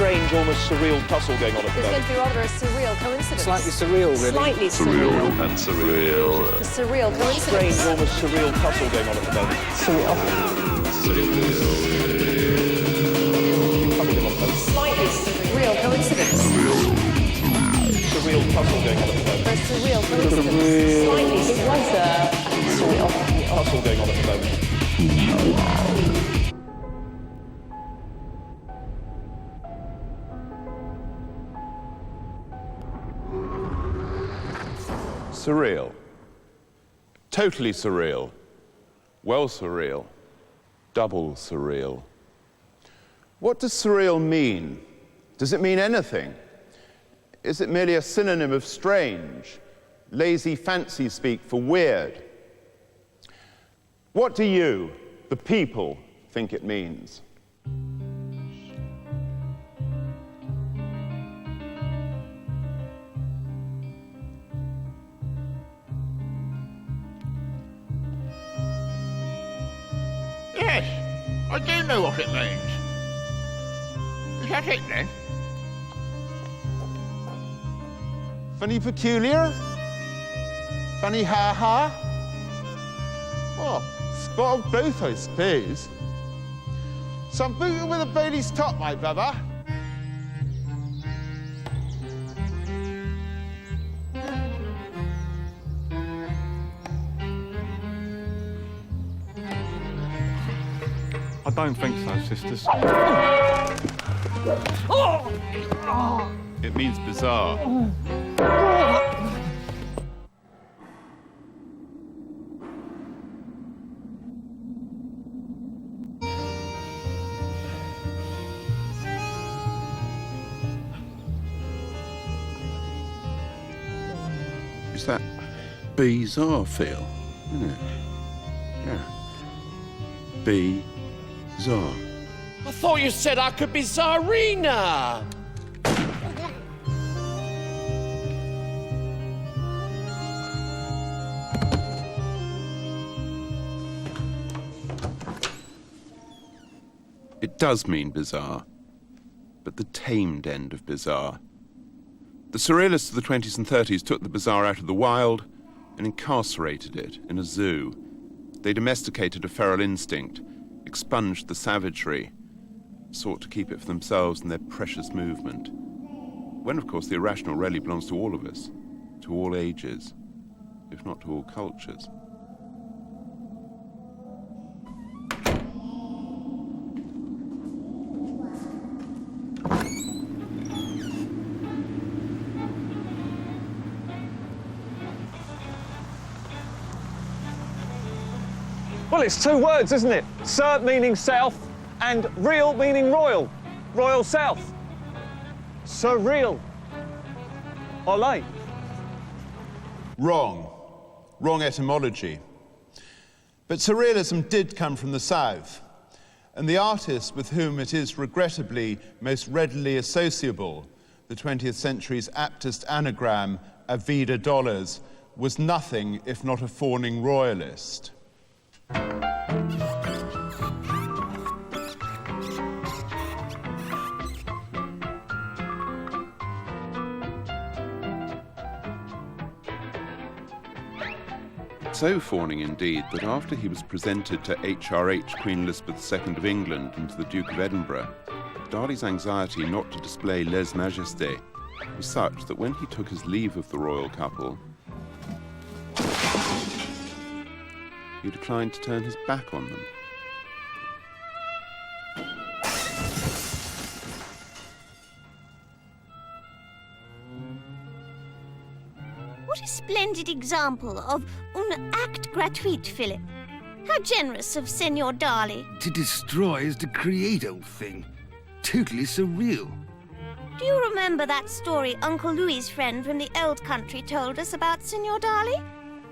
strange, almost surreal tussle going on at the There's going moment. to be rather a surreal coincidence. Slightly surreal, really. Slightly Surreal surreal. and surreal. A surreal coincidence. Strange, almost surreal tussle going on at the moment. Surreal. Slightly surreal coincidence. Surreal tussle going on at the moment. A surreal coincidence. Slightly surreal. It was a surreal Tussle going on at the moment. Surreal. Totally surreal. Well surreal. Double surreal. What does surreal mean? Does it mean anything? Is it merely a synonym of strange, lazy fancy speak for weird? What do you, the people, think it means? Yes, I do know what it means. Is that it then? Funny peculiar? Funny ha-ha? Well, spot of both, I suppose. So I'm booting with a Bailey's top, my brother. I don't think so, sisters. It means bizarre. It's that bizarre feel, isn't it? Yeah. Bizarre. I thought you said I could be Tsarina. It does mean bizarre, but the tamed end of bizarre. The surrealists of the 20s and 30s took the bizarre out of the wild and incarcerated it in a zoo. They domesticated a feral instinct, expunged the savagery, sought to keep it for themselves and their precious movement. When, of course, the irrational really belongs to all of us, to all ages, if not to all cultures. Well, it's two words, isn't it? Sur meaning south and real meaning royal. Royal South. Surreal. Olé. Wrong. Wrong etymology. But surrealism did come from the South, and the artist with whom it is regrettably most readily associable, the 20th century's aptest anagram, Avida Dollars, was nothing if not a fawning royalist. So fawning indeed that after he was presented to HRH Queen Elizabeth II of England and to the Duke of Edinburgh, Dali's anxiety not to display lèse-majesté was such that when he took his leave of the royal couple, he declined to turn his back on them. What a splendid example of un acte gratuit, Philip. How generous of Senor Dali. To destroy is to create, old thing. Totally surreal. Do you remember that story Uncle Louis's friend from the old country told us about Senor Dali?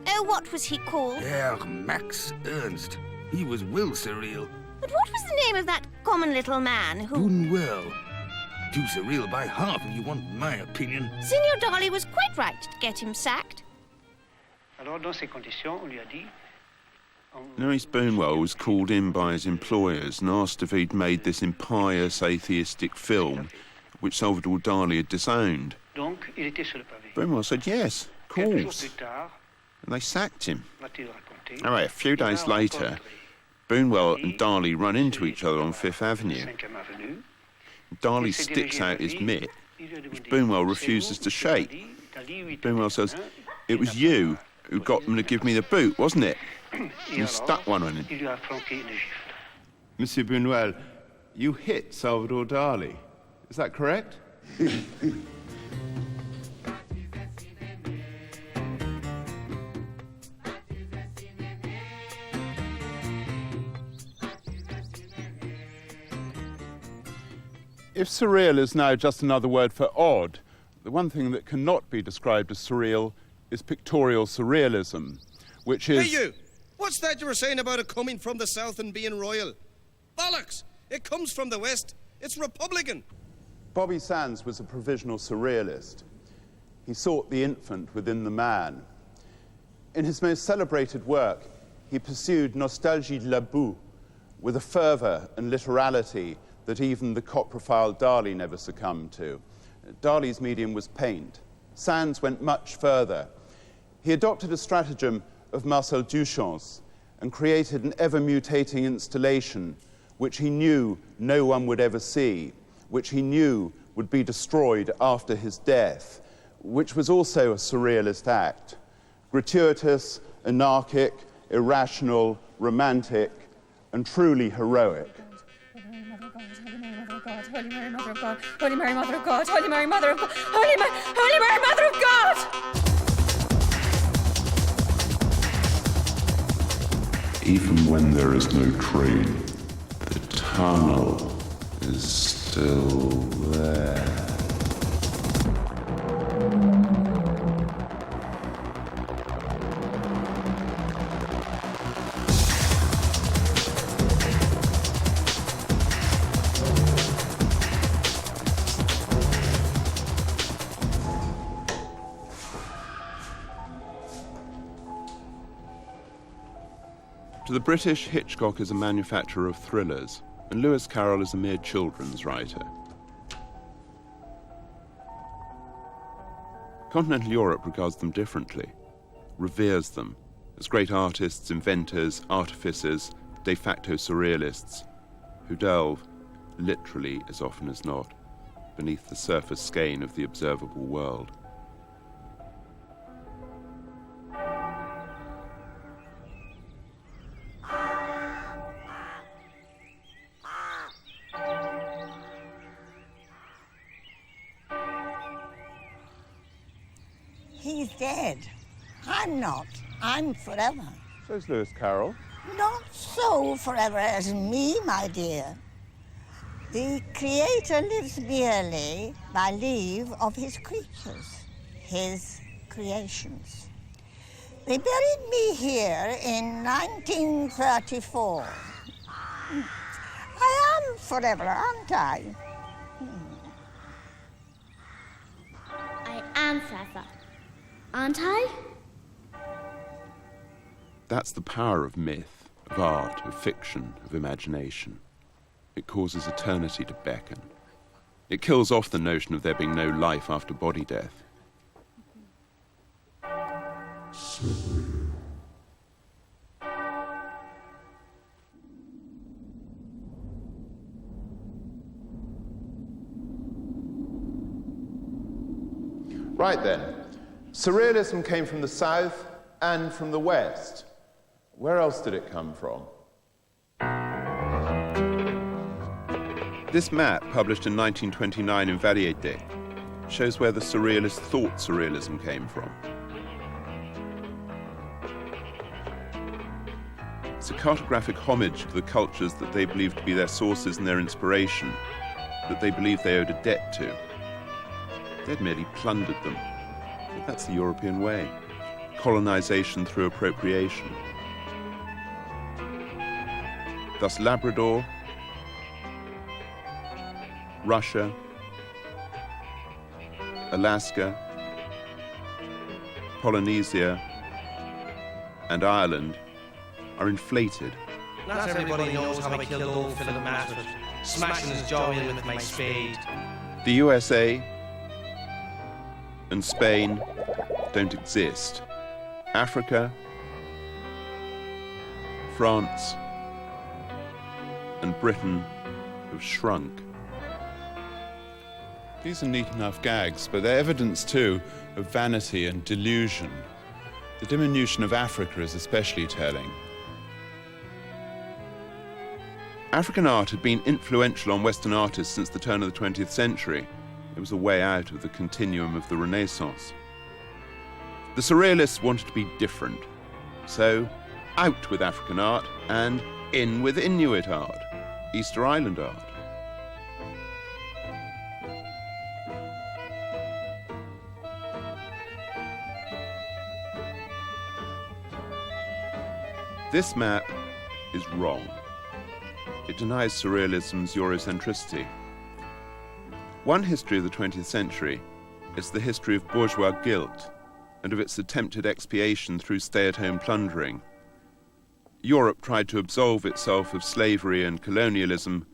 Oh, what was he called? Herr Max Ernst. He was well surreal. But what was the name of that common little man who... Unwell. Too surreal by half, if you want my opinion. Senor Dali was quite right to get him sacked. Maurice Bonewell was called in by his employers and asked if he'd made this impious atheistic film which Salvador Dali had disowned. Buñuel said, yes, of course. And they sacked him. Anyway, a few days later, Buñuel and Dali run into each other on Fifth Avenue. Dali sticks out his mitt, which Buñuel refuses to shake. Buñuel says, it was you who got them to give me the boot, wasn't it? And he stuck one on him. Monsieur Buñuel, you hit Salvador Dali. Is that correct? If surreal is now just another word for odd, the one thing that cannot be described as surreal is pictorial surrealism, which is... Hey, you! What's that you were saying about it coming from the south and being royal? Bollocks! It comes from the west. It's Republican. Bobby Sands was a provisional surrealist. He sought the infant within the man. In his most celebrated work, he pursued nostalgie de la boue with a fervour and literality that even the coprophile Dali never succumbed to. Dali's medium was paint. Sands went much further. He adopted a stratagem of Marcel Duchamp's and created an ever-mutating installation which he knew no one would ever see, which he knew would be destroyed after his death, which was also a surrealist act. Gratuitous, anarchic, irrational, romantic, and truly heroic. Holy Mary, Mother of God, Holy Mary, Mother of God, Holy Mary, Mother of God, Holy Mary, Mother of God! Even when there is no train, the tunnel is still there. To the British, Hitchcock is a manufacturer of thrillers, and Lewis Carroll is a mere children's writer. Continental Europe regards them differently, reveres them as great artists, inventors, artificers, de facto surrealists, who delve, literally as often as not, beneath the surface skein of the observable world. He's dead. I'm not. I'm forever. So's Lewis Carroll. Not so forever as me, my dear. The Creator lives merely by leave of his creatures, his creations. They buried me here in 1934. I am forever, aren't I? I am forever. Aren't I? That's the power of myth, of art, of fiction, of imagination. It causes eternity to beckon. It kills off the notion of there being no life after body death. Right then, surrealism came from the South and from the West. Where else did it come from? This map, published in 1929 in Variété, shows where the surrealists thought surrealism came from. It's a cartographic homage to the cultures that they believed to be their sources and their inspiration, that they believed they owed a debt to. They'd merely plundered them. But that's the European way. Colonization through appropriation. Thus Labrador, Russia, Alaska, Polynesia, and Ireland are inflated. Not everybody knows how I killed old Philip Matford, smashing his jaw in with my spade. The USA and Spain don't exist. Africa, France, and Britain have shrunk. These are neat enough gags, but they're evidence too of vanity and delusion. The diminution of Africa is especially telling. African art had been influential on Western artists since the turn of the 20th century. It was a way out of the continuum of the Renaissance. The Surrealists wanted to be different. So, out with African art and in with Inuit art, Easter Island art. This map is wrong. It denies Surrealism's Eurocentricity. One history of the 20th century is the history of bourgeois guilt and of its attempted expiation through stay-at-home plundering. Europe tried to absolve itself of slavery and colonialism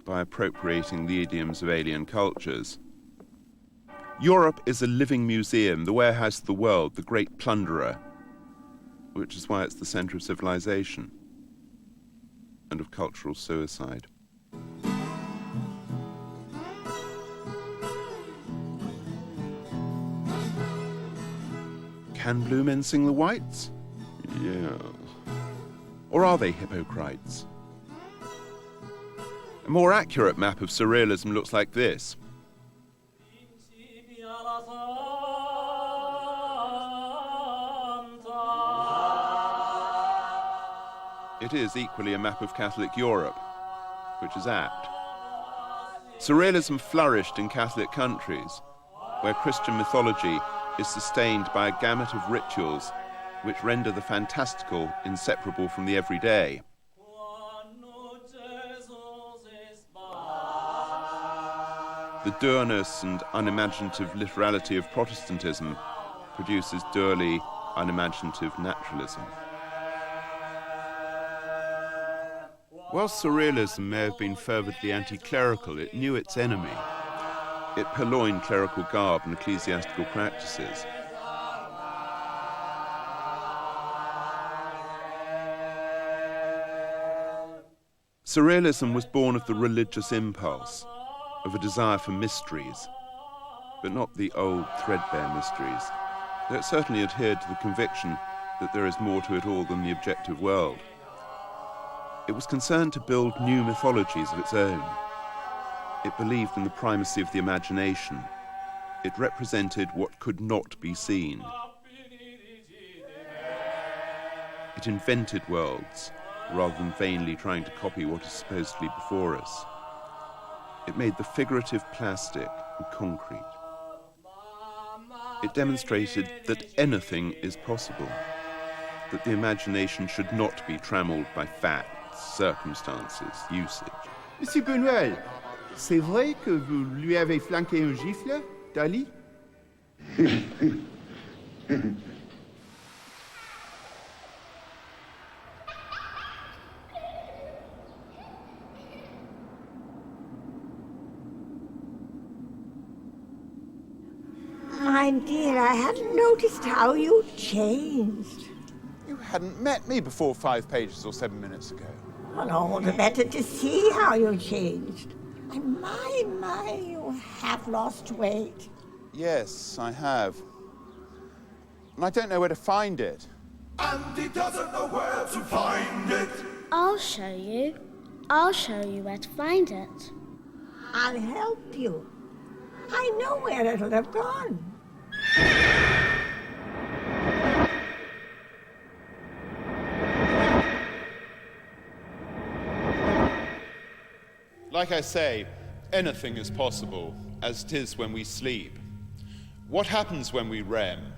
by appropriating the idioms of alien cultures. Europe is a living museum, the warehouse of the world, the great plunderer, which is why it's the center of civilization and of cultural suicide. Can blue men sing the whites? Yeah. Or are they hypocrites? A more accurate map of Surrealism looks like this. It is equally a map of Catholic Europe, which is apt. Surrealism flourished in Catholic countries, where Christian mythology is sustained by a gamut of rituals which render the fantastical inseparable from the everyday. The dourness and unimaginative literality of Protestantism produces dourly, unimaginative naturalism. Whilst Surrealism may have been fervently anti-clerical, it knew its enemy. It purloined clerical garb and ecclesiastical practices. Surrealism was born of the religious impulse, of a desire for mysteries, but not the old threadbare mysteries, though it certainly adhered to the conviction that there is more to it all than the objective world. It was concerned to build new mythologies of its own. It believed in the primacy of the imagination. It represented what could not be seen. It invented worlds, rather than vainly trying to copy what is supposedly before us. It made the figurative plastic and concrete. It demonstrated that anything is possible, that the imagination should not be trammeled by facts, circumstances, usage. Monsieur Benuel, c'est vrai que vous lui avez flanqué un gifle, Dali? My dear, I hadn't noticed how you changed. You hadn't met me before 5 pages or 7 minutes ago. Well, all the better to see how you changed. And my, you have lost weight. Yes, I have. And I don't know where to find it. And he doesn't know where to find it. I'll show you. I'll show you where to find it. I'll help you. I know where it'll have gone. Like I say, anything is possible, as it is when we sleep. What happens when we REM?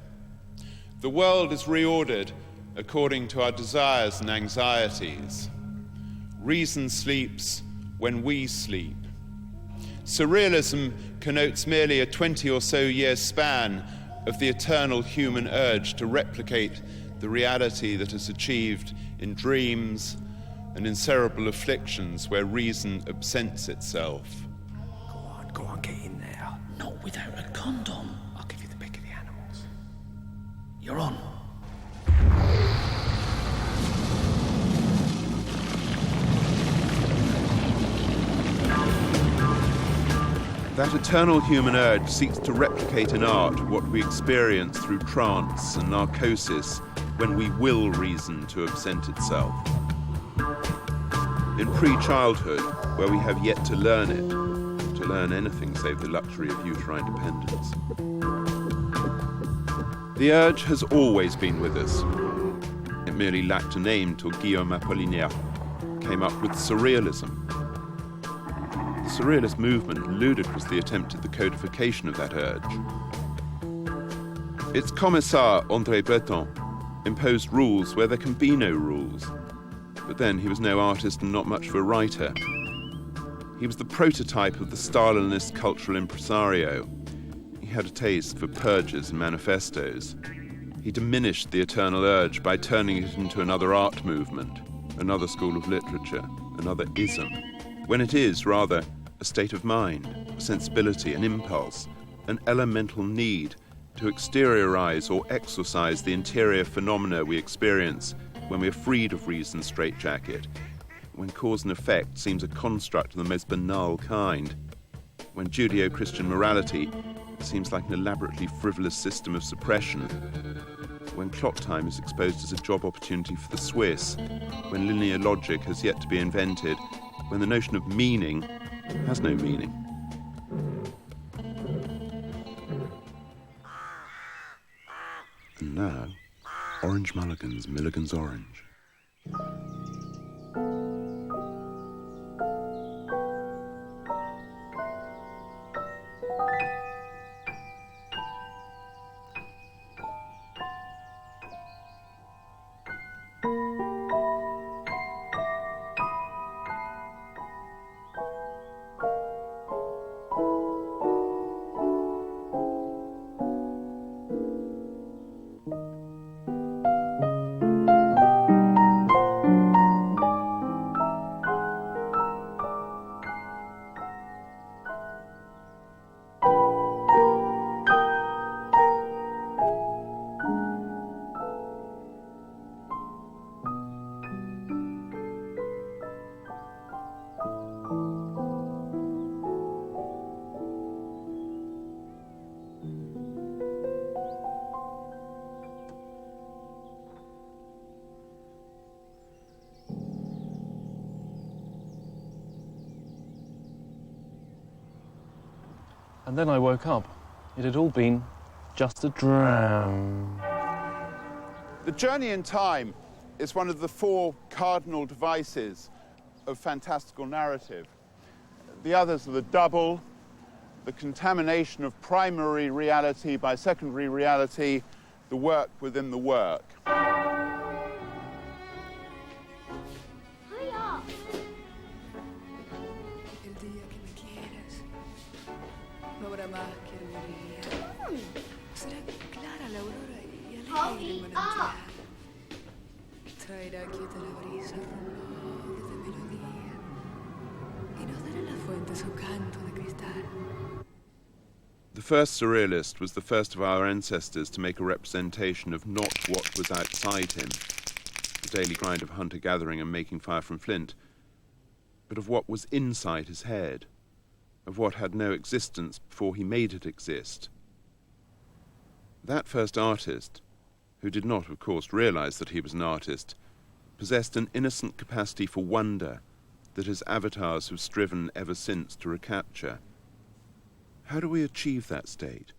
The world is reordered according to our desires and anxieties. Reason sleeps when we sleep. Surrealism connotes merely a 20 or so year span of the eternal human urge to replicate the reality that is achieved in dreams and in cerebral afflictions where reason absents itself. Go on, get in there. Not without a condom. I'll give you the pick of the animals. You're on. That eternal human urge seeks to replicate in art what we experience through trance and narcosis when we will reason to absent itself. In pre-childhood, where we have yet to learn it, to learn anything save the luxury of uterine dependence. The urge has always been with us. It merely lacked a name till Guillaume Apollinaire came up with surrealism. The Surrealist movement ludicrously attempted the codification of that urge. Its commissar, André Breton, imposed rules where there can be no rules. But then he was no artist and not much of a writer. He was the prototype of the Stalinist cultural impresario. He had a taste for purges and manifestos. He diminished the eternal urge by turning it into another art movement, another school of literature, another ism, when it is, rather, a state of mind, a sensibility, an impulse, an elemental need to exteriorize or exorcise the interior phenomena we experience when we're freed of reason's straitjacket, when cause and effect seems a construct of the most banal kind, when Judeo-Christian morality seems like an elaborately frivolous system of suppression, when clock time is exposed as a job opportunity for the Swiss, when linear logic has yet to be invented, when the notion of meaning has no meaning. And now, Orange Mulligan's Milligan's Orange. And then I woke up. It had all been just a dream. The journey in time is one of the four cardinal devices of fantastical narrative. The others are the double, the contamination of primary reality by secondary reality, the work within the work. The first surrealist was the first of our ancestors to make a representation of not what was outside him, the daily grind of hunter-gathering and making fire from flint, but of what was inside his head, of what had no existence before he made it exist. That first artist, who did not, of course, realize that he was an artist, possessed an innocent capacity for wonder that his avatars have striven ever since to recapture. How do we achieve that state?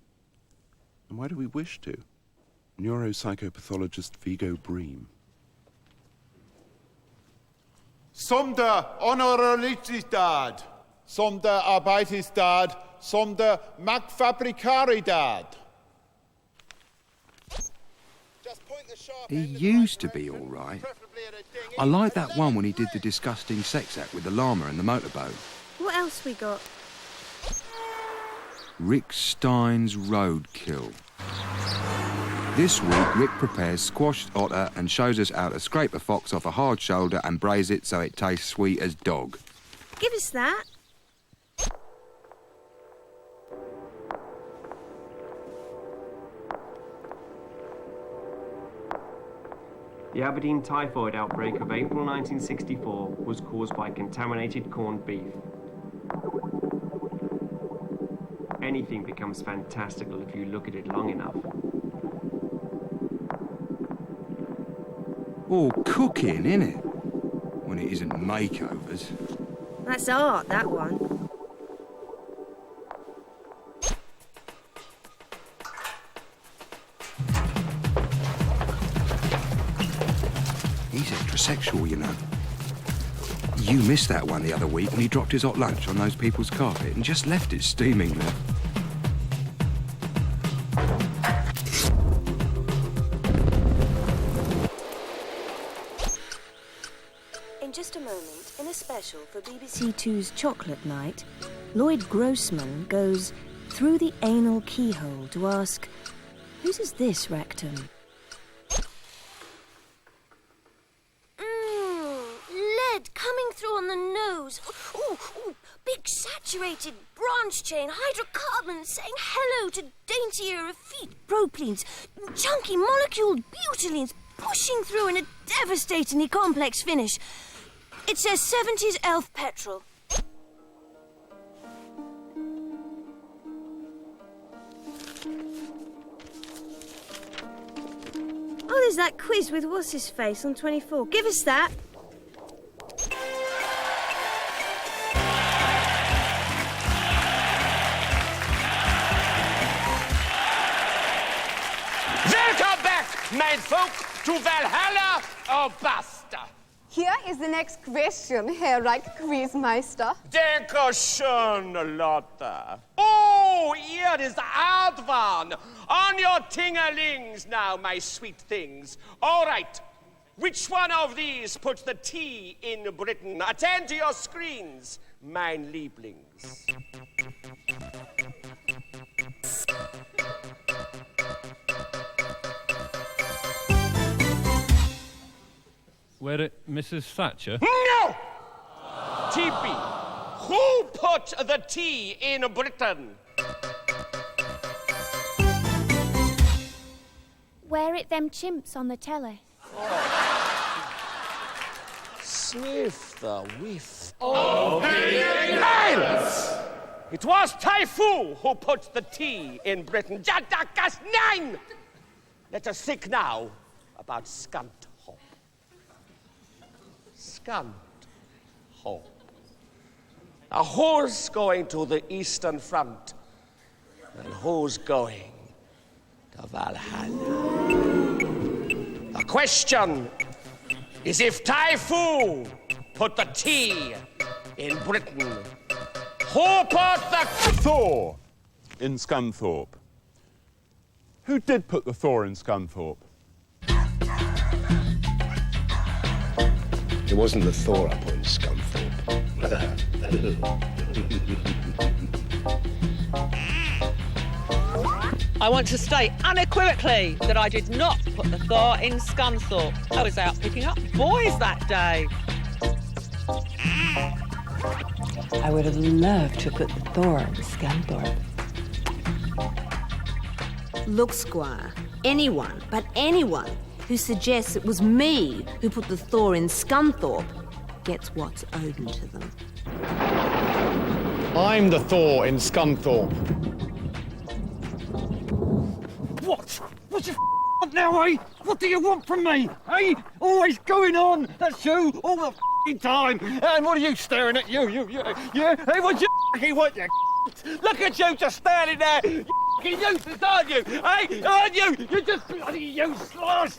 And why do we wish to? Neuropsychopathologist Vigo Bream. Som der honorabilität, som der Arbeitstät, som der Magfabrikaridad. He used to be all right. I like that one when he did the disgusting sex act with the llama and the motorboat. What else we got? Rick Stein's Roadkill. This week, Rick prepares squashed otter and shows us how to scrape a fox off a hard shoulder and braise it so it tastes sweet as dog. Give us that. The Aberdeen typhoid outbreak of April 1964 was caused by contaminated corned beef. Anything becomes fantastical if you look at it long enough. All cooking, innit? When it isn't makeovers. That's art, that one. He's heterosexual, you know. You missed that one the other week when he dropped his hot lunch on those people's carpet and just left it steaming there. In just a moment, in a special for BBC Two's Chocolate Night, Lloyd Grossman goes through the anal keyhole to ask, whose is this rectum? Lead coming through on the nose. Ooh, big saturated branch chain, hydrocarbons saying hello to daintier effete proplenes, chunky moleculed butylenes pushing through in a devastatingly complex finish. It says 70s elf petrol. Oh, there's that quiz with what's-his-face on 24. Give us that. Welcome back, mein Folk, to Valhalla or Basta. Here is the next question, Herr Reich Quizmeister. Dankeschön, Lotte. Oh, here is the hard one. On your tingalings now, my sweet things. All right. Which one of these puts the T in Britain? Attend to your screens, mein Lieblings. Were it Mrs. Thatcher? No! TB. Who put the T in Britain? Were it them chimps on the telly? Sniff the whiff. Okay. Silence! It was Typhoon who put the T in Britain. Jadakas 9! Let us think now about Scunt Hop. Scunt Hop. Now, who's going to the Eastern Front? And who's going to Valhalla? The question is if Typhoon put the T in Britain, who put the... Thor in Scunthorpe. Who did put the Thor in Scunthorpe? It wasn't the Thor I put in Scunthorpe. I want to state unequivocally that I did not put the Thor in Scunthorpe. I was out picking up boys that day. I would have loved to put the Thor in Scunthorpe. Look, Squire, anyone, but anyone, who suggests it was me who put the Thor in Scunthorpe gets what's owed to them. I'm the Thor in Scunthorpe. What? What you want now, eh? What do you want from me, eh? Always going on. That's you, all the time. And what are you staring at? You. Yeah? Hey, what you want, you? Look at you just standing there. You useless, aren't you? Hey, aren't you? You're just bloody useless.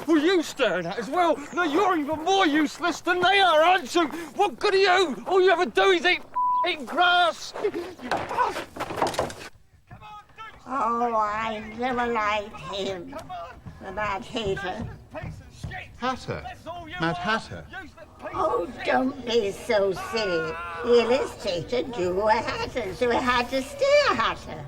What are you staring at as well? No, you're even more useless than they are, aren't you? What good are you? All you ever do is eat grass. You bastard. Oh, I never liked him. The Mad Hatter. Hatter? Mad Hatter? Oh, don't be so silly. The illustrator drew a hatter, so it had to stay a hatter.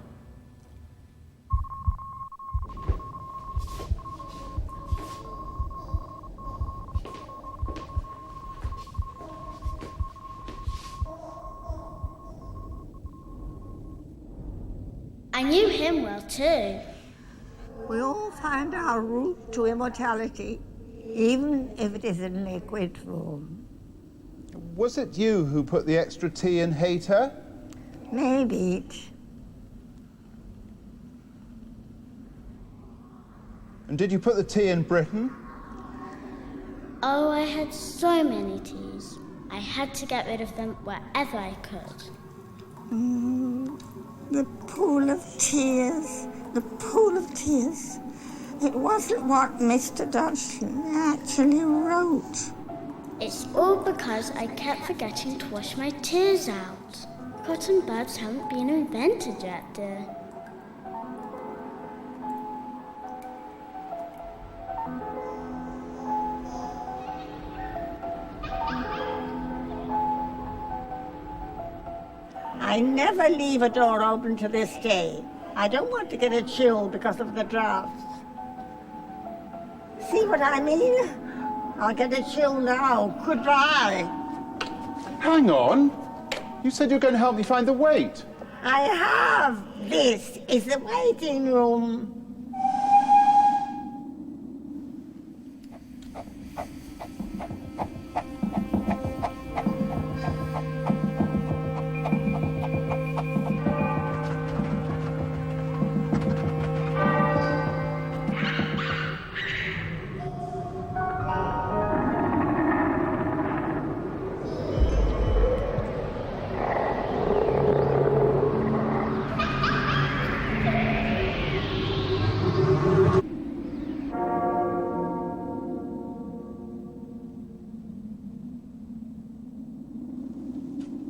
I knew him well too. We all find our route to immortality, even if it is in liquid form. Was it you who put the extra tea in Hater? Maybe. And did you put the tea in Britain? Oh, I had so many teas. I had to get rid of them wherever I could. The pool of tears. The pool of tears. It wasn't what Mr. Dodgson actually wrote. It's all because I kept forgetting to wash my tears out. Cotton buds haven't been invented yet, dear. I never leave a door open to this day. I don't want to get a chill because of the drafts. See what I mean? I'll get a chill now. Goodbye. Hang on. You said you were going to help me find the weight. I have. This is the waiting room.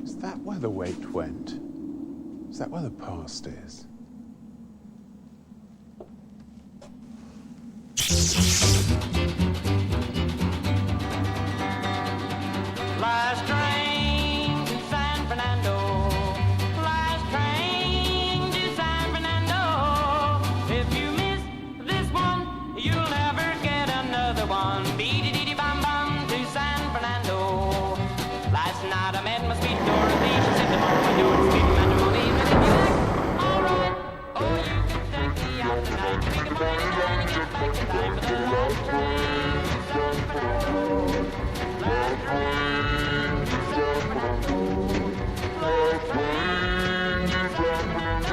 Is that where the weight went? Is that where the past is? Last train to San Fernando. Last train to San Fernando. If you miss this one, you'll never get another one. Beady-dee-dee-bum-bum to San Fernando. Last night I met my sweet Dorothy. She said tomorrow I know it's sleeping and will leave. And if you like, all right. Oh, you can take me out tonight. We can find a time and get back to time. But the last train to San Fernando. Last train to San Fernando.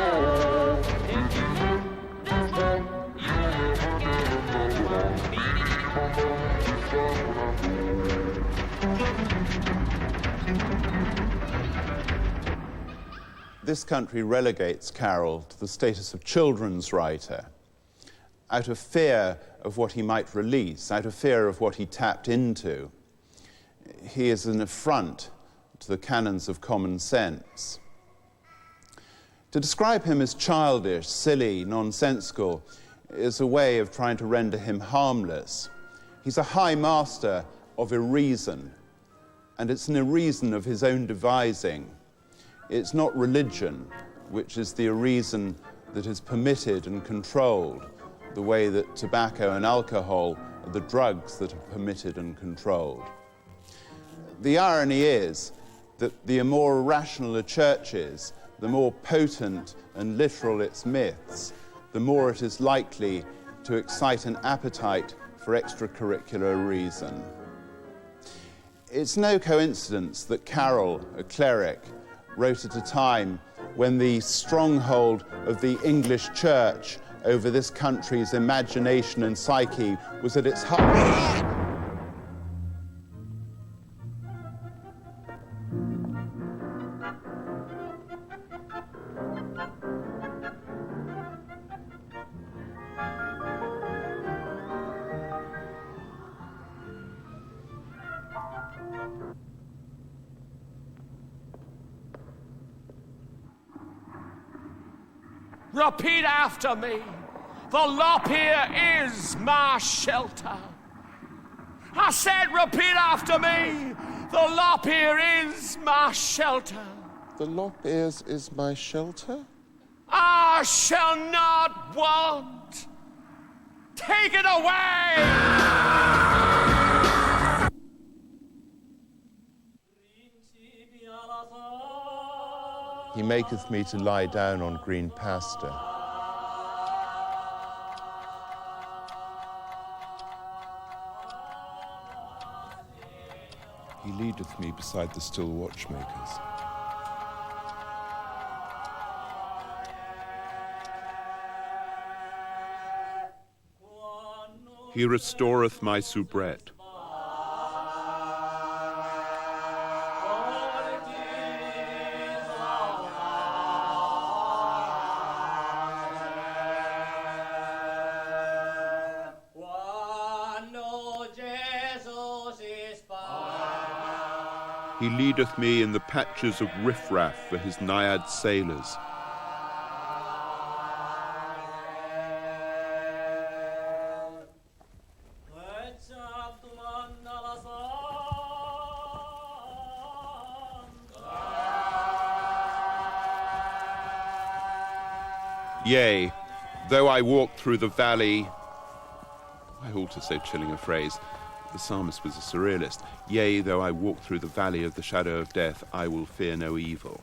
Last train to San Fernando. If you miss this one, you'll never get another one. Beady-dee-bum-bum to San Fernando. This country relegates Carroll to the status of children's writer out of fear of what he might release, out of fear of what he tapped into. He is an affront to the canons of common sense. To describe him as childish, silly, nonsensical is a way of trying to render him harmless. He's a high master of irreason, and it's an irreason of his own devising. It's not religion, which is the reason that is permitted and controlled, the way that tobacco and alcohol are the drugs that are permitted and controlled. The irony is that the more irrational a church is, the more potent and literal its myths, the more it is likely to excite an appetite for extracurricular reason. It's no coincidence that Carroll, a cleric, wrote at a time when the stronghold of the English church over this country's imagination and psyche was at its height. Repeat after me. The lop here is my shelter. I said repeat after me. The lop here is my shelter. The lop ears is my shelter? I shall not want. Take it away! He maketh me to lie down on green pasture. He leadeth me beside the still watchmakers. He restoreth my soubrette. He leadeth me in the patches of riffraff for his naiad sailors. Yea, though I walk through the valley... I alter so chilling a phrase. The psalmist was a surrealist. Yea, though I walk through the valley of the shadow of death, I will fear no evil.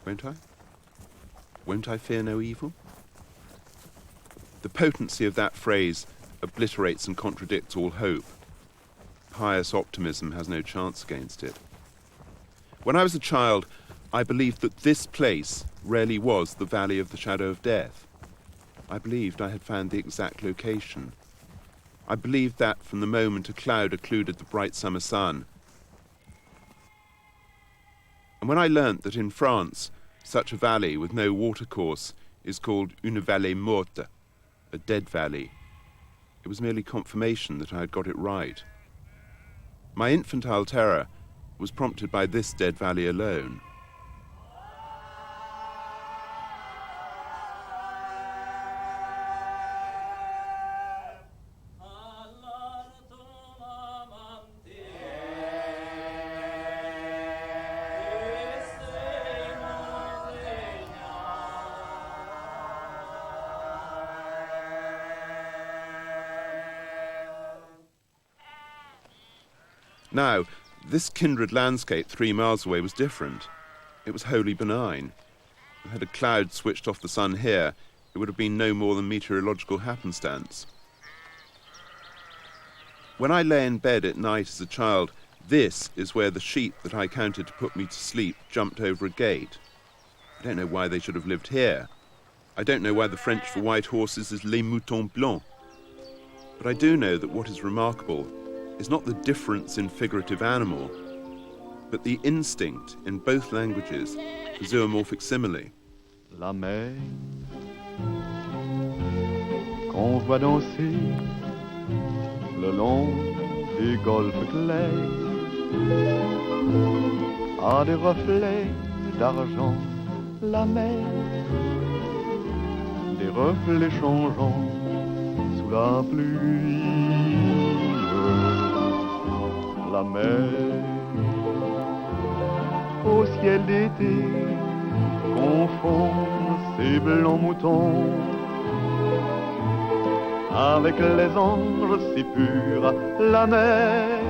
Won't I? Won't I fear no evil? The potency of that phrase obliterates and contradicts all hope. Pious optimism has no chance against it. When I was a child, I believed that this place really was the Valley of the Shadow of Death. I believed I had found the exact location. I believed that from the moment a cloud occluded the bright summer sun. And when I learnt that in France, such a valley with no watercourse is called une vallée morte, a dead valley, it was merely confirmation that I had got it right. My infantile terror was prompted by this dead valley alone. Now, this kindred landscape 3 miles away was different. It was wholly benign. Had a cloud switched off the sun here, it would have been no more than meteorological happenstance. When I lay in bed at night as a child, this is where the sheep that I counted to put me to sleep jumped over a gate. I don't know why they should have lived here. I don't know why the French for white horses is les moutons blancs. But I do know that what is remarkable is not the difference in figurative animal, but the instinct in both languages for zoomorphic simile. La mer qu'on voit danser le long des golfes clairs a des reflets d'argent. La mer, des reflets changeants sous la pluie. La mer, au ciel d'été, confond ses blancs moutons avec les anges si purs. La mer,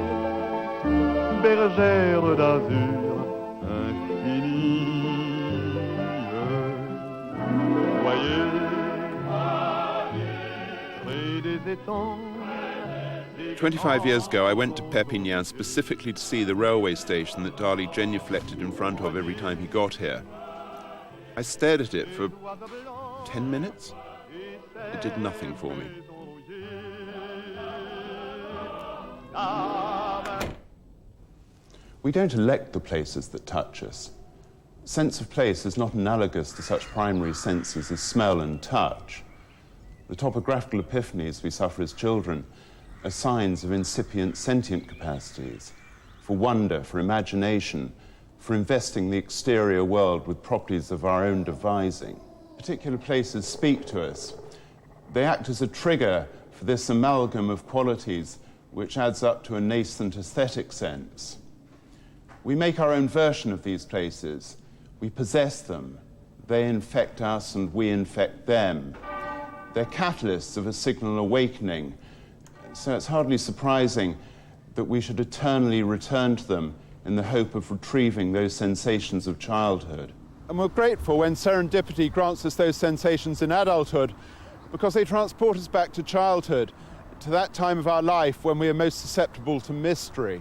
bergère d'azur infinie. Voyez, près des étangs. 25 years ago, I went to Perpignan specifically to see the railway station that Dali genuflected in front of every time he got here. I stared at it for 10 minutes. It did nothing for me. We don't elect the places that touch us. Sense of place is not analogous to such primary senses as smell and touch. The topographical epiphanies we suffer as children are signs of incipient sentient capacities, for wonder, for imagination, for investing the exterior world with properties of our own devising. Particular places speak to us. They act as a trigger for this amalgam of qualities which adds up to a nascent aesthetic sense. We make our own version of these places. We possess them. They infect us and we infect them. They're catalysts of a signal awakening. So it's hardly surprising that we should eternally return to them in the hope of retrieving those sensations of childhood. And we're grateful when serendipity grants us those sensations in adulthood, because they transport us back to childhood, to that time of our life when we are most susceptible to mystery.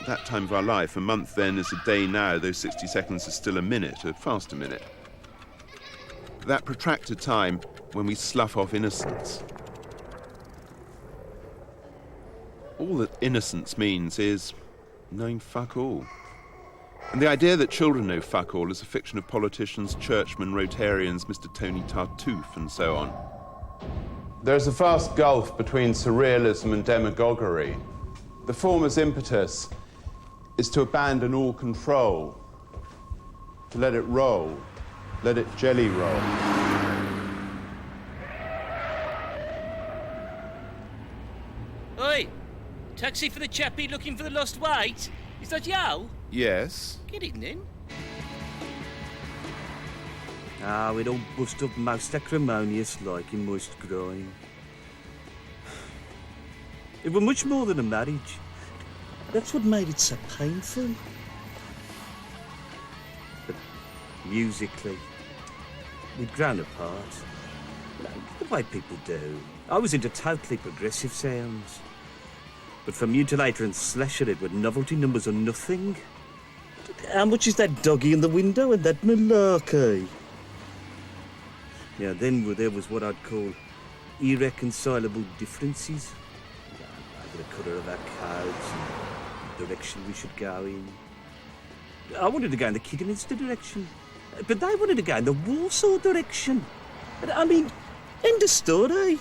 That time of our life, a month then is a day now, though 60 seconds is still a minute, a faster minute. That protracted time when we slough off innocence. All that innocence means is knowing fuck all. And the idea that children know fuck all is a fiction of politicians, churchmen, Rotarians, Mr. Tony Tartuffe, and so on. There's a vast gulf between surrealism and demagoguery. The former's impetus is to abandon all control, to let it roll, let it jelly roll. Oi! Taxi for the chappie looking for the lost weight? Is that you? Yes. Get in then. Ah, we'd all bust up most acrimonious like in moist groin. It were much more than a marriage. That's what made it so painful. But musically, we'd grown apart. The way people do. I was into totally progressive sounds. But for Mutilator and Slasher, it were novelty numbers or nothing. How much is that doggy in the window and that malarkey? Now, then there was what I'd call irreconcilable differences. Over the colour of our coats and the direction we should go in. I wanted to go in the Kidderminster direction, but they wanted to go in the Warsaw direction. I mean, end of story.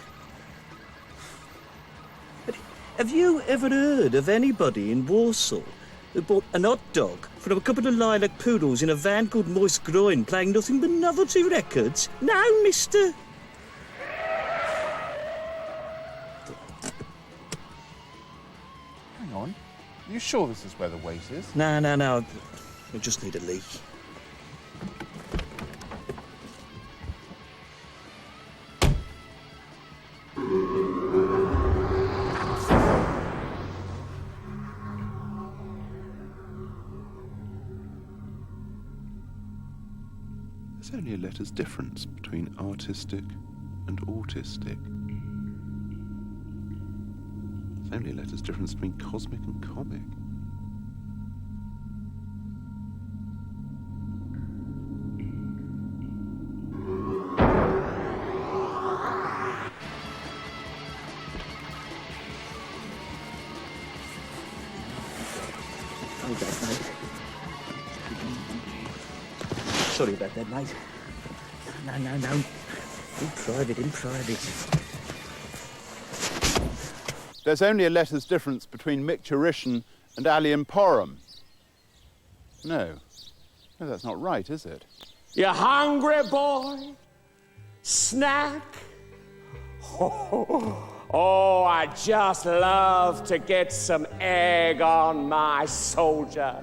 Have you ever heard of anybody in Warsaw who bought an hot dog from a couple of lilac poodles in a van called Moist Groin playing nothing but novelty records? No, mister. Hang on. Are you sure this is where the weight is? No. I just need a leak. There's only a letter's difference between artistic and autistic. There's only a letter's difference between cosmic and comic. Sorry about that, mate. No. In private. There's only a letter's difference between micturition and allium porum. No, that's not right, is it? You hungry, boy? Snack? Oh, I just love to get some egg on my soldier.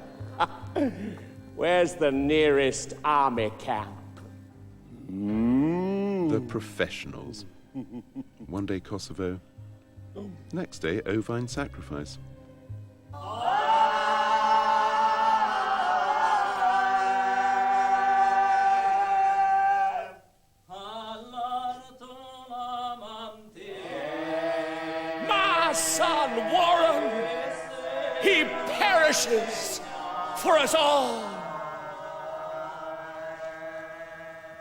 Where's the nearest army camp? The professionals. One day Kosovo, next day ovine sacrifice. My son Warren, he perishes for us all.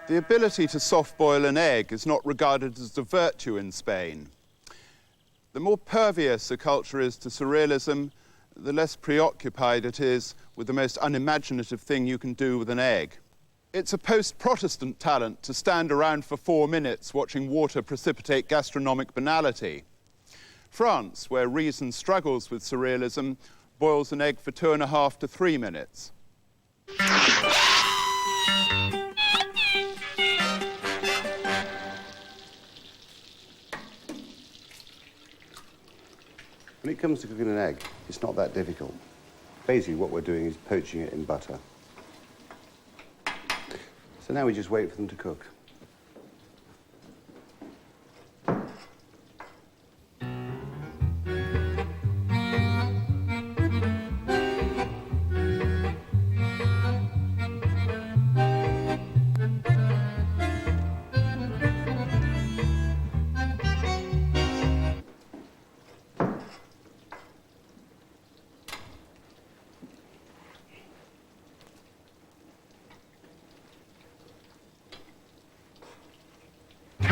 The ability to soft-boil an egg is not regarded as a virtue in Spain. The more pervious a culture is to surrealism, the less preoccupied it is with the most unimaginative thing you can do with an egg. It's a post-Protestant talent to stand around for 4 minutes watching water precipitate gastronomic banality. France, where reason struggles with surrealism, boils an egg for 2.5 to 3 minutes. When it comes to cooking an egg, it's not that difficult. Basically, what we're doing is poaching it in butter. So now we just wait for them to cook.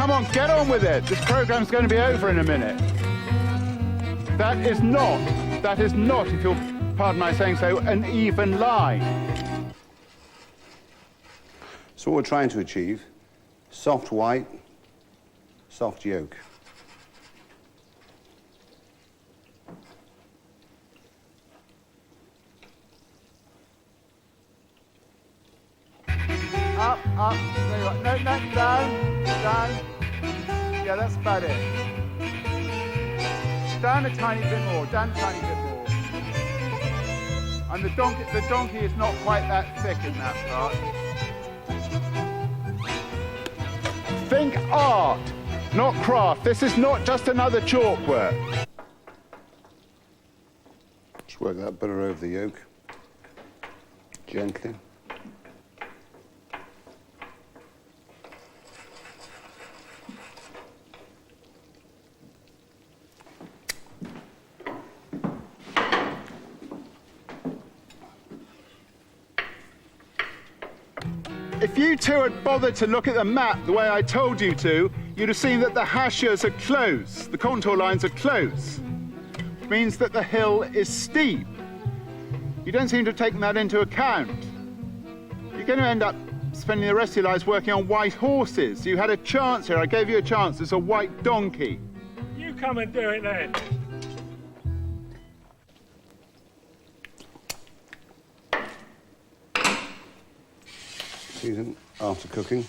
come on, get on with it. This program's going to be over in a minute. That is not, if you'll pardon my saying so, an even line. So what we're trying to achieve, soft white, soft yolk. Up, there you are. No, down. Yeah, that's about it. Down a tiny bit more, And the donkey is not quite that thick in that part. Think art, not craft. This is not just another chalk work. Just work that butter over the yolk, gently. If you two had bothered to look at the map the way I told you to, you'd have seen that the hachures are close, the contour lines are close. Which means that the hill is steep. You don't seem to have taken that into account. You're going to end up spending the rest of your lives working on white horses. You had a chance here, I gave you a chance, it's a white donkey. You come and do it then. Season after cooking.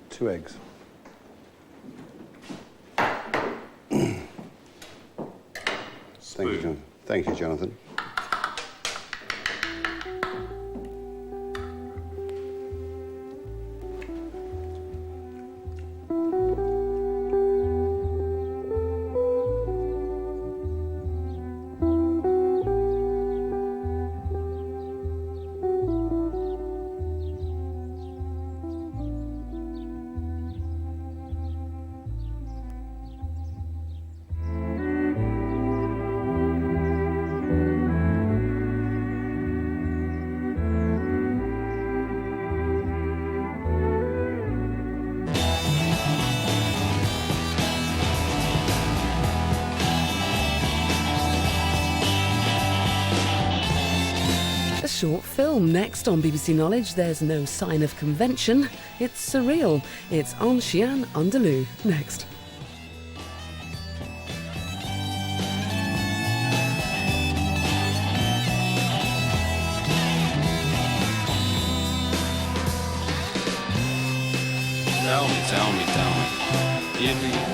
Two eggs. Thank you, Jonathan. A short film next on BBC Knowledge. There's no sign of convention. It's surreal. It's Un Chien Andalou next. Tell me. Yeah.